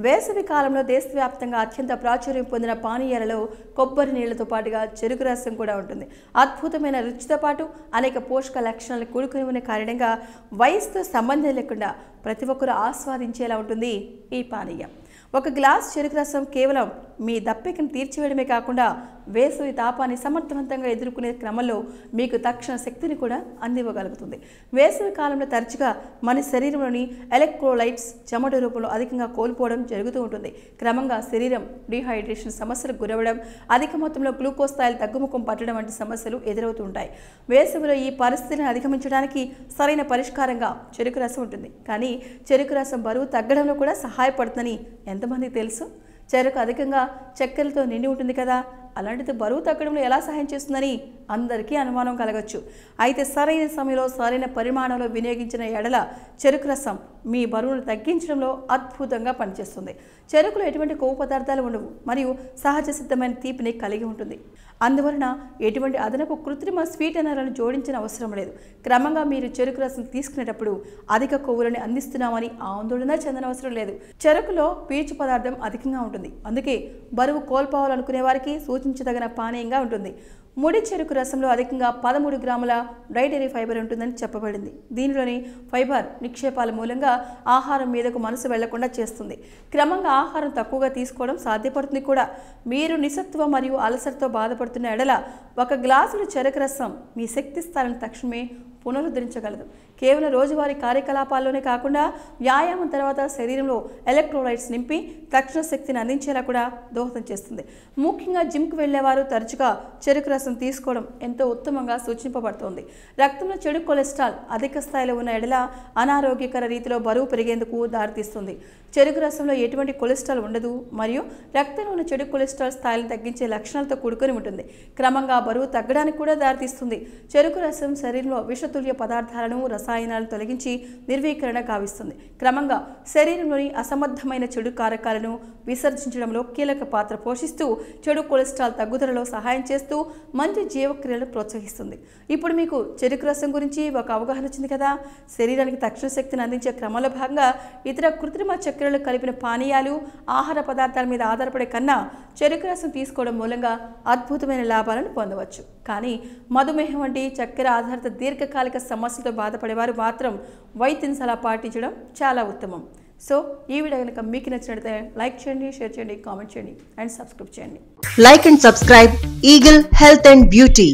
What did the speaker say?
వేసవి కాలంలో దేశవ్యాప్తంగా అత్యంత ప్రాచుర్యం పొందిన పానీయాలలో కొబ్బరి నీళ్లతో పాటుగా చెరుకు రసం కూడా ఉంటుంది. అద్భుతమైన రుచితో పాటు అనేక పోషక లక్షణాలు కూడుకుని ఉన్న కారణంగా వయసుతో సంబంధం లేకుండా ప్రతి ఒక్కరూ ఆస్వాదించేలా ఉంటుంది ఈ పానీయం. ఒక గ్లాస్ చెరుకు రసం కేవలం మీ దప్పికను తీర్చివేయడమే కాకుండా వేసవి తాపాన్ని సమర్థవంతంగా ఎదుర్కొనే క్రమంలో మీకు తక్షణ శక్తిని కూడా అందివ్వగలుగుతుంది. వేసవి కాలంలో తరచుగా మన శరీరంలోని ఎలక్ట్రోలైట్స్ చెమట రూపంలో అధికంగా కోల్పోవడం జరుగుతూ ఉంటుంది. క్రమంగా శరీరం డీహైడ్రేషన్ సమస్యలకు గురవడం, అధిక మొత్తంలో గ్లూకోజ్ స్థాయిలు తగ్గుముఖం పట్టడం వంటి సమస్యలు ఎదురవుతూ ఉంటాయి. వేసవిలో ఈ పరిస్థితిని అధిగమించడానికి సరైన పరిష్కారంగా చెరుకు రసం ఉంటుంది. కానీ చెరుకు రసం బరువు తగ్గడంలో కూడా సహాయపడుతుందని ఎంతమందికి తెలుసు? చెరుకు అధికంగా చక్కెరలతో నిండి ఉంటుంది కదా, అలాంటిది బరువు తగ్గడంలో ఎలా సహాయం చేస్తుందని అందరికీ అనుమానం కలగచ్చు. అయితే సరైన సమయంలో సరైన పరిమాణంలో వినియోగించిన ఎడల చెరుకు రసం మీ బరువును తగ్గించడంలో అద్భుతంగా పనిచేస్తుంది. చెరుకులో ఎటువంటి కొవ్వు పదార్థాలు ఉండవు మరియు సహజ సిద్ధమైన తీపిని కలిగి ఉంటుంది. అందువలన ఎటువంటి అదనపు కృత్రిమ స్వీటనర్లను జోడించిన అవసరం లేదు. క్రమంగా మీరు చెరుకు రసం తీసుకునేటప్పుడు అధిక కొవ్వులను అందిస్తున్నామని ఆందోళన చెందనవసరం లేదు. చెరుకులో పీచు పదార్థం అధికంగా ఉంటుంది. అందుకే బరువు కోల్పోవాలనుకునే వారికి సూచించదగిన పానీయంగా ఉంటుంది. ముడి చెరుకు రసంలో అధికంగా 13 గ్రాముల డైటరీ ఫైబర్ ఉంటుందని చెప్పబడింది. దీనిలోని ఫైబర్ నిక్షేపాల మూలంగా ఆహారం మీదకు మనసు వెళ్లకుండా చేస్తుంది. క్రమంగా ఆహారం తక్కువగా తీసుకోవడం సాధ్యపడుతుంది కూడా. మీరు నిస్సత్వం మరియు అలసటతో బాధపడుతున్న ఎడల ఒక గ్లాసుల చెరుకు రసం మీ శక్తి స్థాయిని తక్షణమే పునరుద్ధరించగలదు. కేవలం రోజువారీ కార్యకలాపాల్లోనే కాకుండా వ్యాయామం తర్వాత శరీరంలో ఎలక్ట్రోలైట్స్ నింపి తక్షణ శక్తిని అందించేలా కూడా దోహదం చేస్తుంది. ముఖ్యంగా జిమ్కి వెళ్లేవారు తరచుగా చెరుకు రసం తీసుకోవడం ఎంతో ఉత్తమంగా సూచింపబడుతోంది. రక్తంలో చెడు కొలెస్ట్రాల్ అధిక స్థాయిలో ఉన్న ఎడల అనారోగ్యకర రీతిలో బరువు పెరిగేందుకు దారితీస్తుంది. చెరుకు రసంలో ఎటువంటి కొలెస్ట్రాల్ ఉండదు మరియు రక్తంలో ఉన్న చెడు కొలెస్ట్రాల్ స్థాయిలను తగ్గించే లక్షణాలతో కూడుకొని ఉంటుంది. క్రమంగా బరువు తగ్గడానికి కూడా దారితీస్తుంది. చెరుకు రసం శరీరంలో విషతుల్య పదార్థాలను రసాయనాలను తొలగించి నిర్వీకరణ గావిస్తుంది. క్రమంగా శరీరంలోని అసమర్థమైన చెడు కారకాలను విసర్జించడంలో కీలక పాత్ర పోషిస్తూ చెడు కొలెస్ట్రాల్ తగ్గుదలలో సహాయం చేస్తూ మంచి జీవక్రియలను ప్రోత్సహిస్తుంది. ఇప్పుడు మీకు చెరుకు రసం గురించి ఒక అవగాహన వచ్చింది కదా. శరీరానికి తక్షణ శక్తిని అందించే క్రమంలో భాగంగా ఇతర కృత్రిమ చక్కెరలు కలిపిన పానీయాలు, ఆహార పదార్థాల మీద ఆధారపడే కన్నా చెరుకు రసం తీసుకోవడం మూలంగా అద్భుతమైన లాభాలను పొందవచ్చు. కానీ మధుమేహం వంటి చక్కెర ఆధారిత దీర్ఘకాలిక సమస్యలతో బాధపడేవారు మాత్రం వైద్యుని సలహా పాటించడం చాలా ఉత్తమం. సో ఈ వీడియో కనుక మీకు నచ్చినట్లయితే లైక్ చేయండి, షేర్ చేయండి, కామెంట్ చేయండి అండ్ సబ్స్క్రైబ్ చేయండి. Like and subscribe Eagle Health and Beauty.